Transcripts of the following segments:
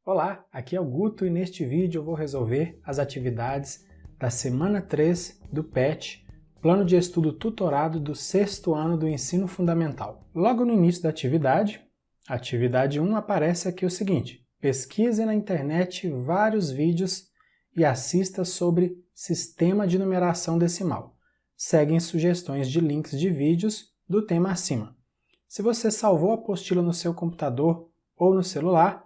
Olá, aqui é o Guto e neste vídeo eu vou resolver as atividades da semana 3 do PET, Plano de Estudo Tutorado do 6º ano do Ensino Fundamental. Logo no início da atividade 1, aparece aqui o seguinte: pesquise na internet vários vídeos e assista sobre sistema de numeração decimal. Seguem sugestões de links de vídeos do tema acima. Se você salvou a apostila no seu computador ou no celular,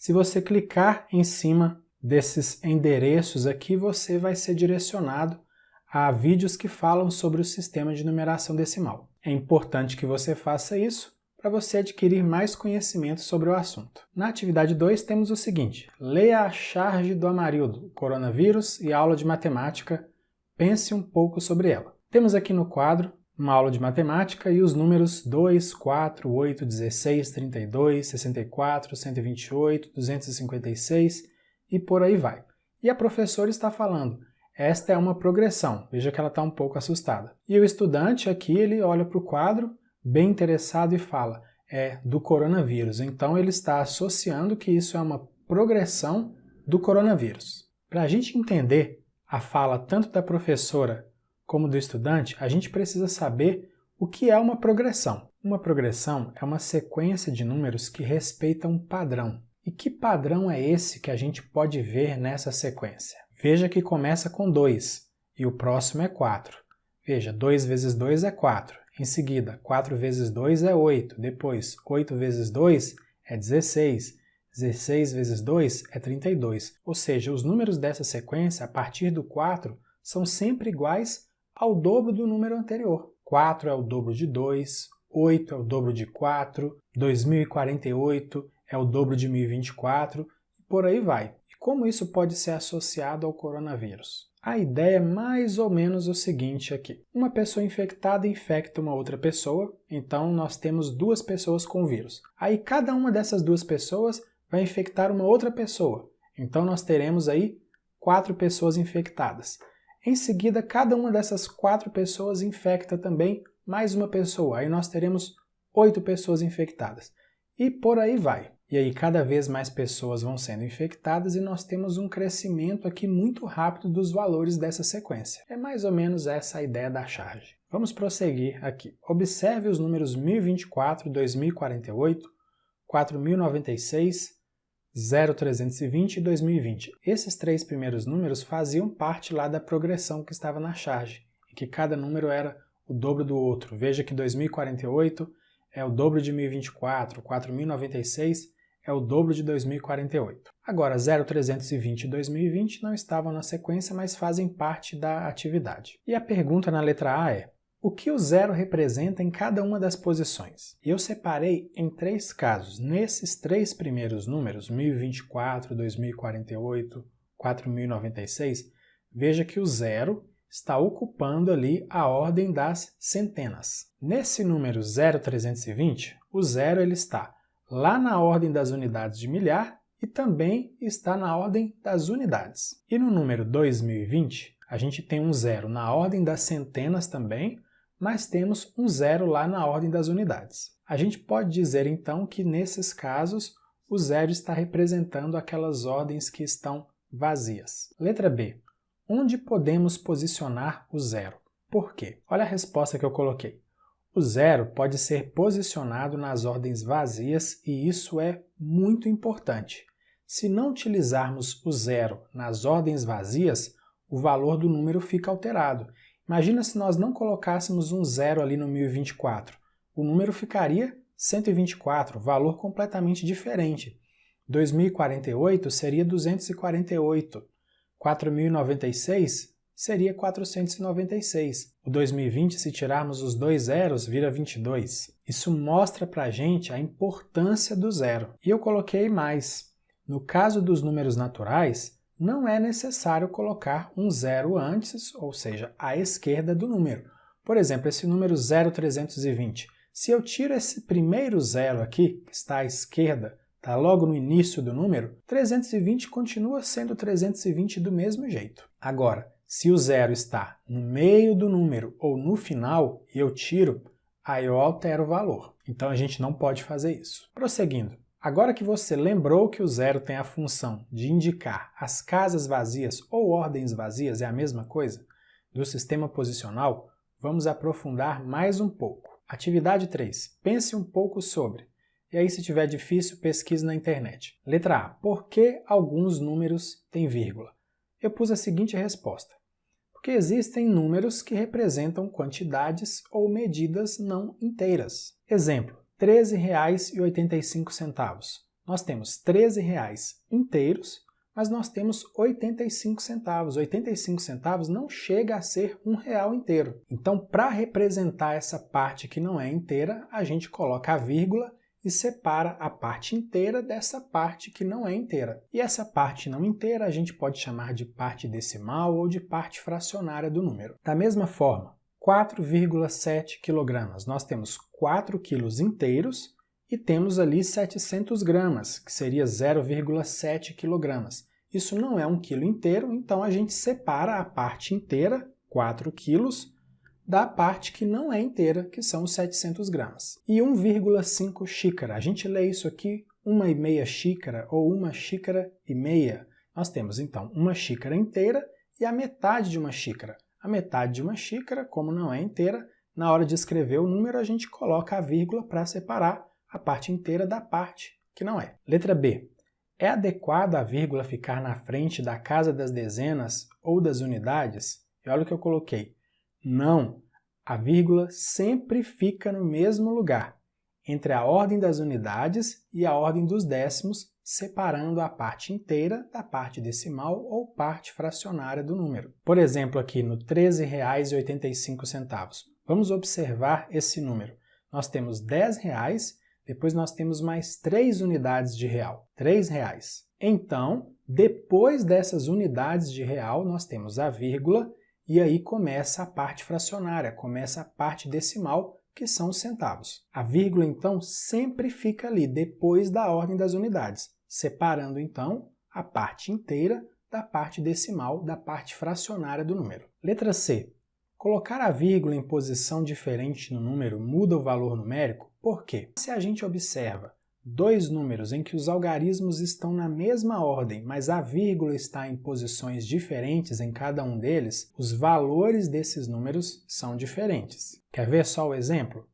se você clicar em cima desses endereços aqui, você vai ser direcionado a vídeos que falam sobre o sistema de numeração decimal. É importante que você faça isso para você adquirir mais conhecimento sobre o assunto. Na atividade 2 temos o seguinte: leia a charge do Amarildo, coronavírus e aula de matemática, pense um pouco sobre ela. Temos aqui no quadro uma aula de matemática e os números 2, 4, 8, 16, 32, 64, 128, 256 e por aí vai. E a professora está falando: esta é uma progressão. Veja que ela está um pouco assustada. E o estudante aqui, ele olha para o quadro, bem interessado, e fala: é do coronavírus. Então ele está associando que isso é uma progressão do coronavírus. Para a gente entender a fala tanto da professora como do estudante, a gente precisa saber o que é uma progressão. Uma progressão é uma sequência de números que respeita um padrão. E que padrão é esse que a gente pode ver nessa sequência? Veja que começa com 2 e o próximo é 4. Veja, 2 vezes 2 é 4. Em seguida, 4 vezes 2 é 8. Depois, 8 vezes 2 é 16. 16 vezes 2 é 32. Ou seja, os números dessa sequência, a partir do 4, são sempre iguais ao dobro do número anterior. 4 é o dobro de 2, 8 é o dobro de 4, 2048 é o dobro de 1024 e por aí vai. E como isso pode ser associado ao coronavírus? A ideia é mais ou menos o seguinte aqui. Uma pessoa infectada infecta uma outra pessoa, então nós temos duas pessoas com o vírus. Aí cada uma dessas duas pessoas vai infectar uma outra pessoa. Então nós teremos aí 4 pessoas infectadas. Em seguida, cada uma dessas 4 pessoas infecta também mais uma pessoa. Aí nós teremos 8 pessoas infectadas. E por aí vai. E aí cada vez mais pessoas vão sendo infectadas e nós temos um crescimento aqui muito rápido dos valores dessa sequência. É mais ou menos essa a ideia da charge. Vamos prosseguir aqui. Observe os números 1024, 2048, 4096, 0320 e 2020. Esses 3 primeiros números faziam parte lá da progressão que estava na charge, em que cada número era o dobro do outro. Veja que 2048 é o dobro de 1024, 4096 é o dobro de 2048. Agora, 0320 e 2020 não estavam na sequência, mas fazem parte da atividade. E a pergunta na letra A é: o que o zero representa em cada uma das posições? E eu separei em 3 casos. Nesses 3 primeiros números, 1024, 2048, 4096, veja que o zero está ocupando ali a ordem das centenas. Nesse número 0320, o zero ele está lá na ordem das unidades de milhar e também está na ordem das unidades. E no número 2020, a gente tem um zero na ordem das centenas também, mas temos um zero lá na ordem das unidades. A gente pode dizer então que nesses casos o zero está representando aquelas ordens que estão vazias. Letra B. Onde podemos posicionar o zero? Por quê? Olha a resposta que eu coloquei. O zero pode ser posicionado nas ordens vazias e isso é muito importante. Se não utilizarmos o zero nas ordens vazias, o valor do número fica alterado. Imagina se nós não colocássemos um zero ali no 1024. O número ficaria 124, valor completamente diferente. 2048 seria 248. 4096 seria 496. O 2020, se tirarmos os 2 zeros, vira 22. Isso mostra para a gente a importância do zero. E eu coloquei mais. No caso dos números naturais, não é necessário colocar um zero antes, ou seja, à esquerda do número. Por exemplo, esse número 0320. Se eu tiro esse primeiro zero aqui, que está à esquerda, está logo no início do número, 320 continua sendo 320 do mesmo jeito. Agora, se o zero está no meio do número ou no final e eu tiro, aí eu altero o valor. Então a gente não pode fazer isso. Prosseguindo. Agora que você lembrou que o zero tem a função de indicar as casas vazias ou ordens vazias, é a mesma coisa, do sistema posicional, vamos aprofundar mais um pouco. Atividade 3. Pense um pouco sobre. E aí, se tiver difícil, pesquise na internet. Letra A. Por que alguns números têm vírgula? Eu pus a seguinte resposta. Porque existem números que representam quantidades ou medidas não inteiras. Exemplo, R$ 13,85. Nós temos R$ 13 inteiros, mas nós temos 85 centavos. 85 centavos não chega a ser R$1 inteiro. Então, para representar essa parte que não é inteira, a gente coloca a vírgula e separa a parte inteira dessa parte que não é inteira. E essa parte não inteira a gente pode chamar de parte decimal ou de parte fracionária do número. Da mesma forma, 4,7 kg. Nós temos 4 quilos inteiros e temos ali 700 gramas, que seria 0,7 kg. Isso não é 1 quilo inteiro, então a gente separa a parte inteira, 4 quilos, da parte que não é inteira, que são os 700 gramas. E 1,5 xícara. A gente lê isso aqui, 1,5 xícara ou 1 xícara e meia. Nós temos, então, 1 xícara inteira e a metade de 1 xícara. A metade de 1 xícara, como não é inteira, na hora de escrever o número, a gente coloca a vírgula para separar a parte inteira da parte que não é. Letra B. É adequado a vírgula ficar na frente da casa das dezenas ou das unidades? E olha o que eu coloquei. Não, a vírgula sempre fica no mesmo lugar, entre a ordem das unidades e a ordem dos décimos, separando a parte inteira da parte decimal ou parte fracionária do número. Por exemplo, aqui no R$ 13,85. Vamos observar esse número. Nós temos R$10, depois nós temos mais 3 unidades de real, R$3. Então, depois dessas unidades de real, nós temos a vírgula, e aí começa a parte fracionária, começa a parte decimal, que são os centavos. A vírgula, então, sempre fica ali, depois da ordem das unidades, separando, então, a parte inteira da parte decimal, da parte fracionária do número. Letra C. Colocar a vírgula em posição diferente no número muda o valor numérico? Por quê? Se a gente observa dois números em que os algarismos estão na mesma ordem, mas a vírgula está em posições diferentes em cada um deles, os valores desses números são diferentes. Quer ver só o exemplo?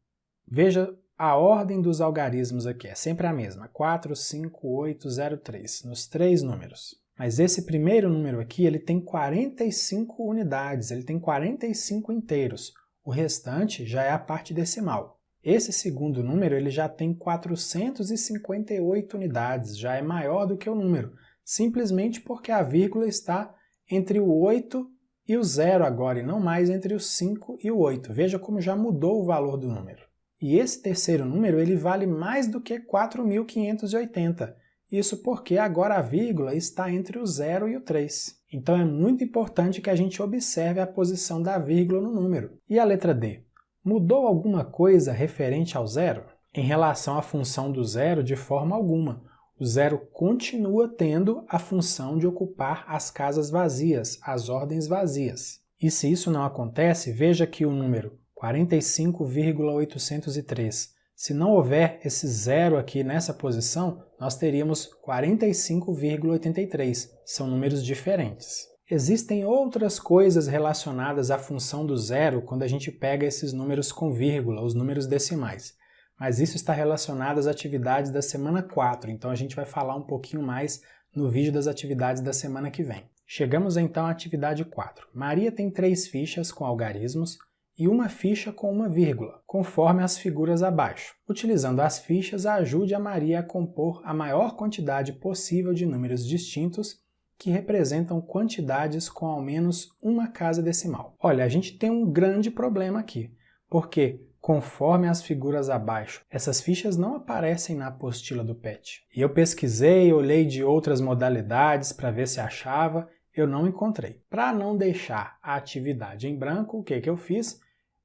Veja a ordem dos algarismos aqui, é sempre a mesma, 4, 5, 8, 0, 3, nos 3 números. Mas esse primeiro número aqui, ele tem 45 unidades, ele tem 45 inteiros. O restante já é a parte decimal. Esse segundo número ele já tem 458 unidades, já é maior do que o número, simplesmente porque a vírgula está entre o 8 e o 0 agora, e não mais entre o 5 e o 8. Veja como já mudou o valor do número. E esse terceiro número ele vale mais do que 4.580. Isso porque agora a vírgula está entre o 0 e o 3. Então é muito importante que a gente observe a posição da vírgula no número. E a letra D? Mudou alguma coisa referente ao zero? Em relação à função do zero, de forma alguma. O zero continua tendo a função de ocupar as casas vazias, as ordens vazias. E se isso não acontece, veja que o número 45,803. Se não houver esse zero aqui nessa posição, nós teríamos 45,83. São números diferentes. Existem outras coisas relacionadas à função do zero quando a gente pega esses números com vírgula, os números decimais. Mas isso está relacionado às atividades da semana 4, então a gente vai falar um pouquinho mais no vídeo das atividades da semana que vem. Chegamos então à atividade 4. Maria tem 3 fichas com algarismos e uma ficha com uma vírgula, conforme as figuras abaixo. Utilizando as fichas, ajude a Maria a compor a maior quantidade possível de números distintos que representam quantidades com ao menos uma casa decimal. Olha, a gente tem um grande problema aqui, porque conforme as figuras abaixo, essas fichas não aparecem na apostila do PET. E eu pesquisei, olhei de outras modalidades para ver se achava, eu não encontrei. Para não deixar a atividade em branco, o que eu fiz?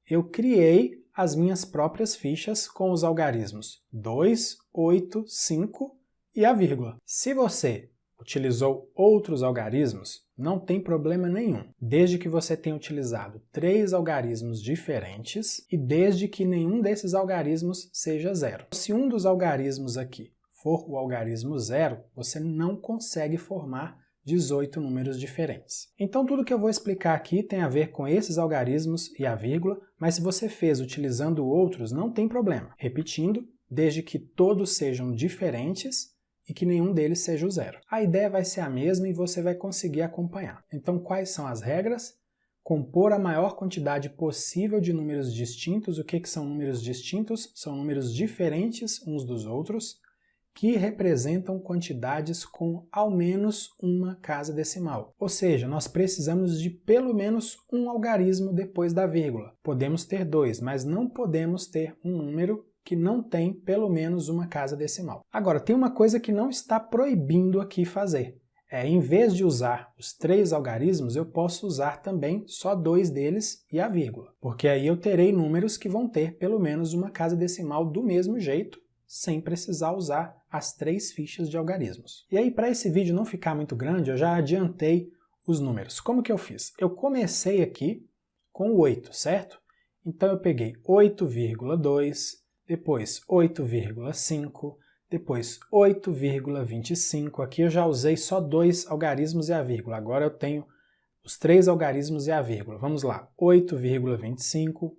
Eu criei as minhas próprias fichas com os algarismos 2, 8, 5 e a vírgula. Se você utilizou outros algarismos, não tem problema nenhum, desde que você tenha utilizado 3 algarismos diferentes e desde que nenhum desses algarismos seja zero. Se um dos algarismos aqui for o algarismo 0, você não consegue formar 18 números diferentes. Então tudo que eu vou explicar aqui tem a ver com esses algarismos e a vírgula, mas se você fez utilizando outros, não tem problema. Repetindo, desde que todos sejam diferentes e que nenhum deles seja o 0. A ideia vai ser a mesma e você vai conseguir acompanhar. Então quais são as regras? Compor a maior quantidade possível de números distintos. O que são números distintos? São números diferentes uns dos outros, que representam quantidades com ao menos uma casa decimal. Ou seja, nós precisamos de pelo menos um algarismo depois da vírgula. Podemos ter 2, mas não podemos ter um número que não tem pelo menos uma casa decimal. Agora, tem uma coisa que não está proibindo aqui fazer. Em vez de usar os 3 algarismos, eu posso usar também só 2 deles e a vírgula. Porque aí eu terei números que vão ter pelo menos uma casa decimal do mesmo jeito, sem precisar usar as 3 fichas de algarismos. E aí, para esse vídeo não ficar muito grande, eu já adiantei os números. Como que eu fiz? Eu comecei aqui com 8, certo? Então eu peguei 8,2, depois 8,5, depois 8,25. Aqui eu já usei só 2 algarismos e a vírgula. Agora eu tenho os 3 algarismos e a vírgula. Vamos lá. 8,25,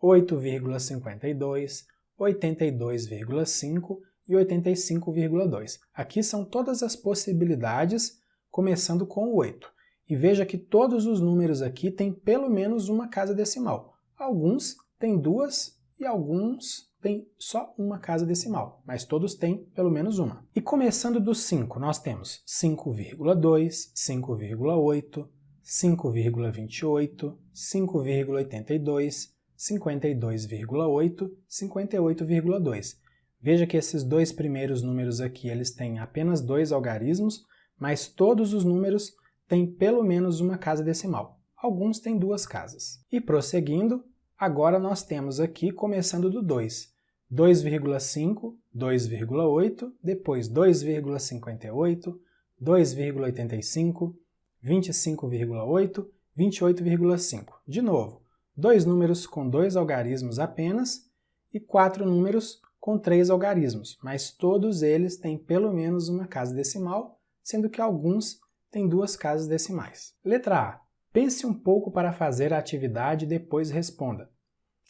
8,52, 82,5 e 85,2. Aqui são todas as possibilidades, começando com o 8. E veja que todos os números aqui têm pelo menos uma casa decimal. Alguns têm 2 e alguns têm só uma casa decimal, mas todos têm pelo menos uma. E começando do 5, nós temos 5,2, 5,8, 5,28, 5,82, 52,8, 58,2. Veja que esses 2 primeiros números aqui, eles têm apenas 2 algarismos, mas todos os números têm pelo menos uma casa decimal. Alguns têm 2 casas. E prosseguindo, agora nós temos aqui, começando do 2, 2,5, 2,8, depois 2,58, 2,85, 25,8, 28,5. De novo, 2 números com 2 algarismos apenas e 4 números com 3 algarismos, mas todos eles têm pelo menos uma casa decimal, sendo que alguns têm 2 casas decimais. Letra A. Pense um pouco para fazer a atividade e depois responda.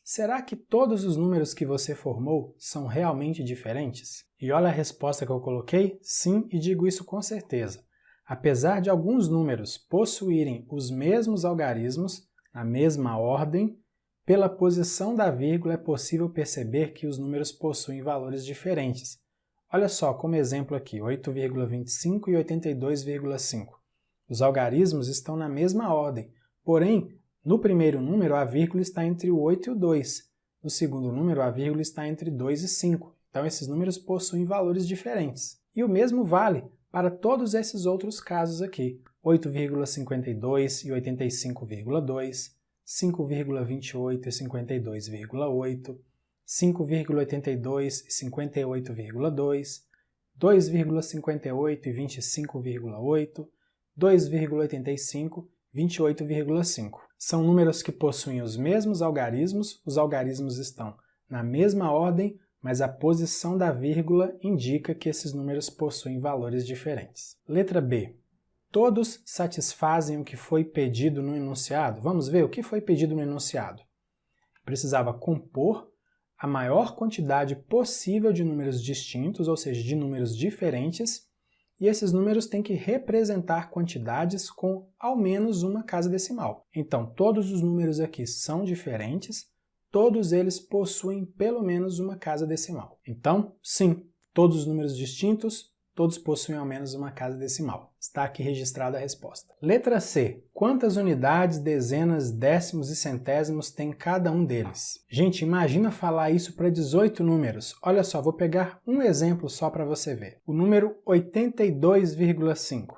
Será que todos os números que você formou são realmente diferentes? E olha a resposta que eu coloquei, sim, e digo isso com certeza. Apesar de alguns números possuírem os mesmos algarismos, na mesma ordem, pela posição da vírgula é possível perceber que os números possuem valores diferentes. Olha só, como exemplo aqui, 8,25 e 82,5. Os algarismos estão na mesma ordem, porém, no primeiro número a vírgula está entre o 8 e o 2. No segundo número a vírgula está entre 2 e 5. Então esses números possuem valores diferentes. E o mesmo vale para todos esses outros casos aqui. 8,52 e 85,2, 5,28 e 52,8, 5,82 e 58,2, 2,58 e 25,8, 2,85 e 28,5. São números que possuem os mesmos algarismos, os algarismos estão na mesma ordem, mas a posição da vírgula indica que esses números possuem valores diferentes. Letra B. Todos satisfazem o que foi pedido no enunciado? Vamos ver o que foi pedido no enunciado. Precisava compor a maior quantidade possível de números distintos, ou seja, de números diferentes, e esses números têm que representar quantidades com ao menos uma casa decimal. Então, todos os números aqui são diferentes, todos eles possuem pelo menos uma casa decimal. Então, sim, todos os números distintos, todos possuem ao menos uma casa decimal. Está aqui registrada a resposta. Letra C. Quantas unidades, dezenas, décimos e centésimos tem cada um deles? Gente, imagina falar isso para 18 números. Olha só, vou pegar um exemplo só para você ver. O número 82,5.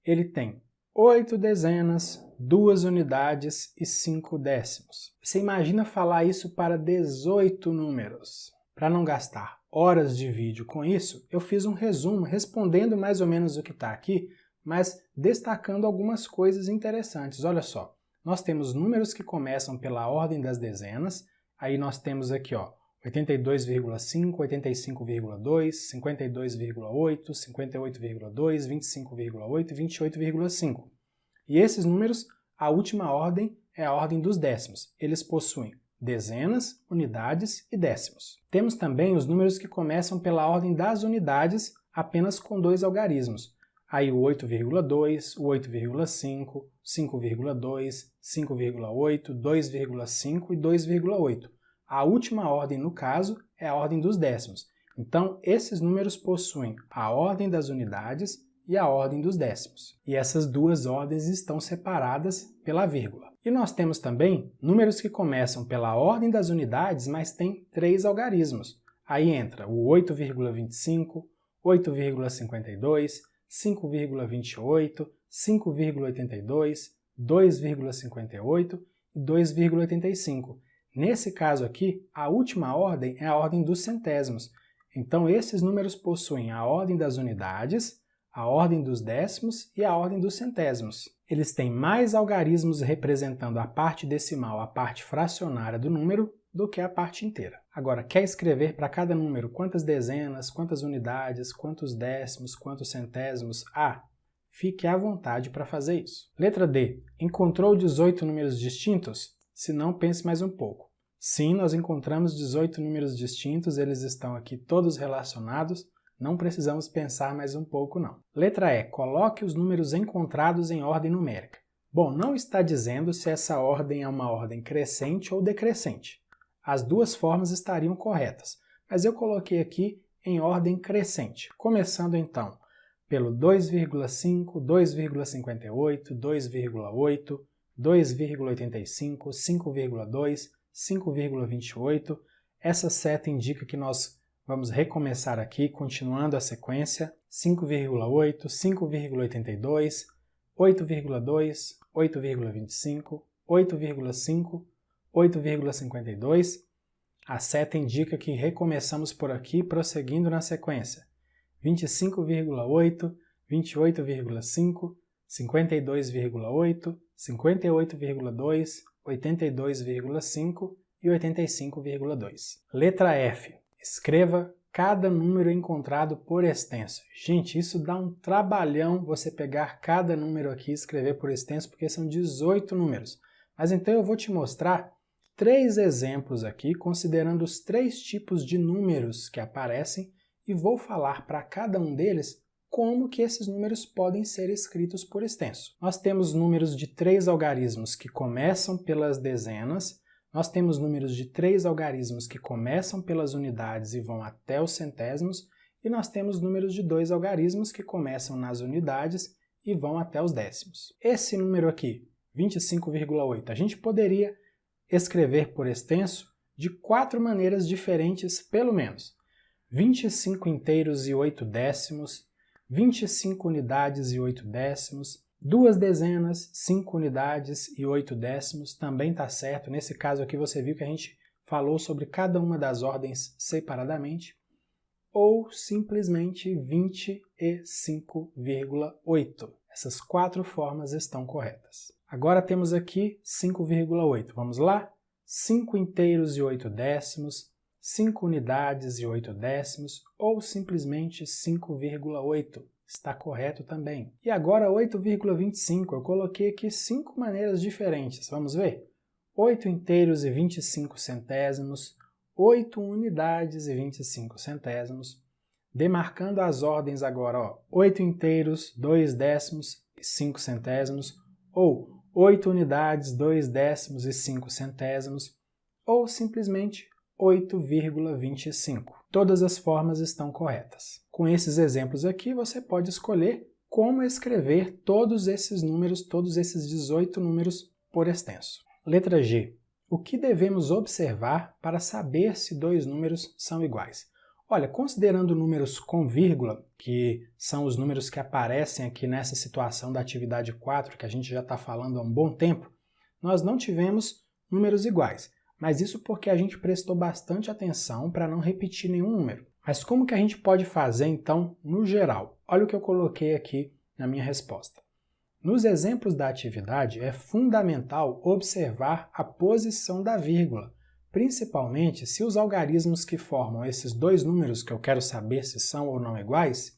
Ele tem 8 dezenas, 2 unidades e 5 décimos. Você imagina falar isso para 18 números. Para não gastar horas de vídeo com isso, eu fiz um resumo respondendo mais ou menos o que está aqui, mas destacando algumas coisas interessantes. Olha só, nós temos números que começam pela ordem das dezenas, aí nós temos aqui ó, 82,5, 85,2, 52,8, 58,2, 25,8 e 28,5. E esses números, a última ordem é a ordem dos décimos. Eles possuem dezenas, unidades e décimos. Temos também os números que começam pela ordem das unidades, apenas com 2 algarismos. Aí o 8,2, o 8,5, 5,2, 5,8, 2,5 e 2,8. A última ordem, no caso, é a ordem dos décimos. Então, esses números possuem a ordem das unidades e a ordem dos décimos. E essas duas ordens estão separadas pela vírgula. E nós temos também números que começam pela ordem das unidades, mas têm 3 algarismos. Aí entra o 8,25, 8,52, 5,28, 5,82, 2,58 e 2,85. Nesse caso aqui, a última ordem é a ordem dos centésimos. Então, esses números possuem a ordem das unidades, a ordem dos décimos e a ordem dos centésimos. Eles têm mais algarismos representando a parte decimal, a parte fracionária do número, do que a parte inteira. Agora, quer escrever para cada número quantas dezenas, quantas unidades, quantos décimos, quantos centésimos? Fique à vontade para fazer isso. Letra D. Encontrou 18 números distintos? Se não, pense mais um pouco. Sim, nós encontramos 18 números distintos, eles estão aqui todos relacionados, não precisamos pensar mais um pouco não. Letra E. Coloque os números encontrados em ordem numérica. Bom, não está dizendo se essa ordem é uma ordem crescente ou decrescente. As duas formas estariam corretas, mas eu coloquei aqui em ordem crescente, começando então pelo 2,5, 2,58, 2,8, 2,85, 5,2, 5,28. Essa seta indica que nós vamos recomeçar aqui, continuando a sequência. 5,8, 5,82, 8,2, 8,25, 8,5, 8,52. A seta indica que recomeçamos por aqui, prosseguindo na sequência. 25,8, 28,5, 52,8, 58,2, 82,5 e 85,2. Letra F. Escreva cada número encontrado por extenso. Gente, isso dá um trabalhão você pegar cada número aqui e escrever por extenso, porque são 18 números. Mas então eu vou te mostrar 3 exemplos aqui, considerando os 3 tipos de números que aparecem, e vou falar para cada um deles como que esses números podem ser escritos por extenso. Nós temos números de 3 algarismos que começam pelas dezenas, nós temos números de 3 algarismos que começam pelas unidades e vão até os centésimos, e nós temos números de 2 algarismos que começam nas unidades e vão até os décimos. Esse número aqui, 25,8, a gente poderia escrever por extenso de 4 maneiras diferentes, pelo menos. 25 inteiros e 8 décimos, 25 unidades e 8 décimos, 2 dezenas, 5 unidades e 8 décimos, também está certo. Nesse caso aqui você viu que a gente falou sobre cada uma das ordens separadamente. Ou simplesmente 25,8. Essas 4 formas estão corretas. Agora temos aqui 5,8. Vamos lá? 5 inteiros e 8 décimos, 5 unidades e 8 décimos, ou simplesmente 5,8. Está correto também. E agora 8,25. Eu coloquei aqui 5 maneiras diferentes. Vamos ver? 8 inteiros e 25 centésimos, 8 unidades e 25 centésimos. Demarcando as ordens agora, 8 inteiros, 2 décimos e 5 centésimos, ou 8 unidades, 2 décimos e 5 centésimos, ou simplesmente 8,25. Todas as formas estão corretas. Com esses exemplos aqui, você pode escolher como escrever todos esses números, todos esses 18 números por extenso. Letra G. O que devemos observar para saber se 2 números são iguais? Olha, considerando números com vírgula, que são os números que aparecem aqui nessa situação da atividade 4, que a gente já está falando há um bom tempo, nós não tivemos números iguais. Mas isso porque a gente prestou bastante atenção para não repetir nenhum número. Mas como que a gente pode fazer, então, no geral? Olha o que eu coloquei aqui na minha resposta. Nos exemplos da atividade, é fundamental observar a posição da vírgula, principalmente se os algarismos que formam esses dois números que eu quero saber se são ou não iguais,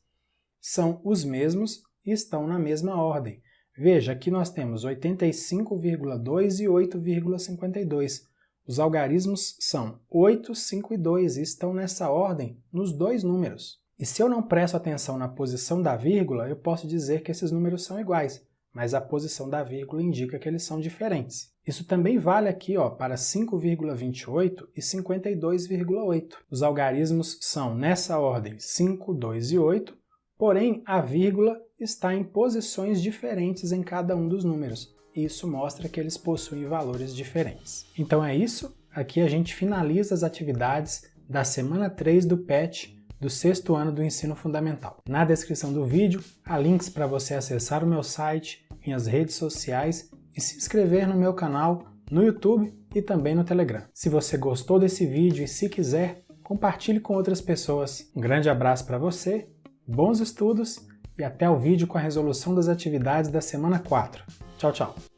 são os mesmos e estão na mesma ordem. Veja, aqui nós temos 85,2 e 8,52. Os algarismos são 8, 5 e 2 e estão nessa ordem nos dois números. E se eu não presto atenção na posição da vírgula, eu posso dizer que esses números são iguais, mas a posição da vírgula indica que eles são diferentes. Isso também vale aqui para 5,28 e 52,8. Os algarismos são nessa ordem 5, 2 e 8, porém a vírgula está em posições diferentes em cada um dos números. E isso mostra que eles possuem valores diferentes. Então é isso, aqui a gente finaliza as atividades da semana 3 do PET do 6º ano do ensino fundamental. Na descrição do vídeo há links para você acessar o meu site, minhas redes sociais e se inscrever no meu canal no YouTube e também no Telegram. Se você gostou desse vídeo e se quiser, compartilhe com outras pessoas. Um grande abraço para você, bons estudos e até o vídeo com a resolução das atividades da semana 4. Tchau, tchau!